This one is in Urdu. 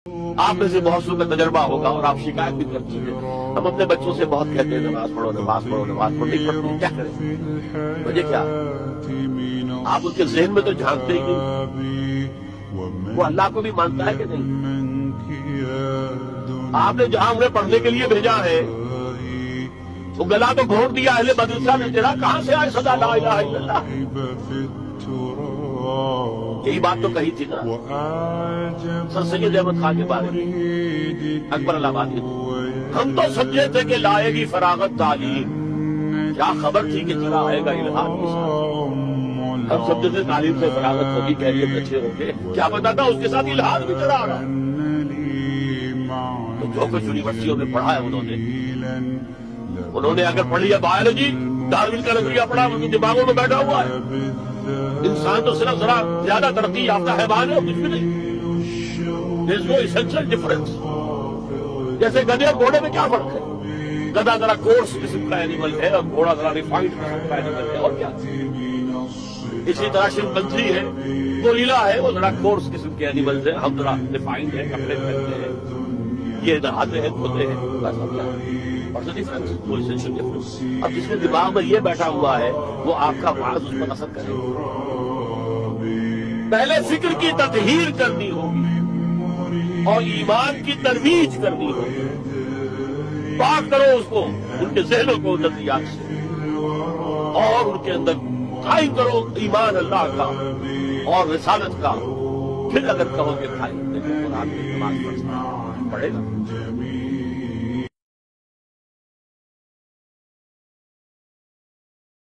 آپ میں سے بہت سو کا تجربہ ہوگا اور آپ شکایت بھی کرتی ہیں. ہم اپنے بچوں سے بہت کہتے ہیں نماز پڑھو نماز پڑھو نماز پڑھو، نہیں پڑھتے کیا کریں؟ وجہ کیا؟ آپ ان کے ذہن میں تو جھانکتے ہی نہیں. وہ اللہ کو بھی مانتا ہے کہ نہیں؟ آپ نے جہاں انہیں پڑھنے کے لیے بھیجا ہے وہ گلا تو گھونٹ دیا اہل مدرسہ نے تیرا، کہاں سے آئے صدا لا الہ الا اللہ؟ یہی بات تو کہی تھی نا سر سید احمد خان کے بارے میں اکبر آبادی. ہم تو سمجھے تھے کہ لائے گی فراغت تعلیم، کیا خبر تھی کہ چلا آئے گا الہام کے ساتھ. ہم سمجھے تھے تعلیم سے فراغت ہوگی، کیریئر اچھے ہوں گے، کیا پتا تھا اس کے ساتھ الہام بھی چلا رہا. تو جو کچھ یونیورسٹیوں میں پڑھا ہے انہوں نے اگر پڑھ لیا بایولوجی، ڈاروین کا نظریہ پڑھا، ان کے دماغوں میں بیٹھا ہوا ہے. انسان تو صرف ذرا زیادہ ترقی یافتہ حیوان ہے، کچھ بھی نہیں. There is no essential difference. جیسے گدھے اور گھوڑے میں کیا فرق ہے؟ گدھا ذرا کورس قسم کا اینیمل ہے اور گھوڑا ذرا ریفائنڈ قسم کا اینیمل ہے، اور کیا. اسی طرح شمپنزی ہے، گوریلا ہے، وہ ذرا کورس قسم کے اینیمل ہیں، ہم ذرا ریفائنڈ ہیں، کپڑے پہنتے ہیں، یہ نہاتے ہیں دھوتے ہیں، بس ہم کیا. اور ڈفرنس وہ essential difference. اب جس کے دماغ میں یہ بیٹھا ہوا ہے وہ آپ کا وعظ اس پر اثر کرے. پہلے فکر کی تطہیر کرنی ہوگی اور ایمان کی ترویج کرنی ہوگی. پاک کرو اس کو، ان کے ذہنوں کو نظریات سے، اور ان کے اندر قائم کرو ایمان اللہ کا اور رسالت کا. پھر اگر کہو کہ بھائی قرآن کی نماز پڑھے گا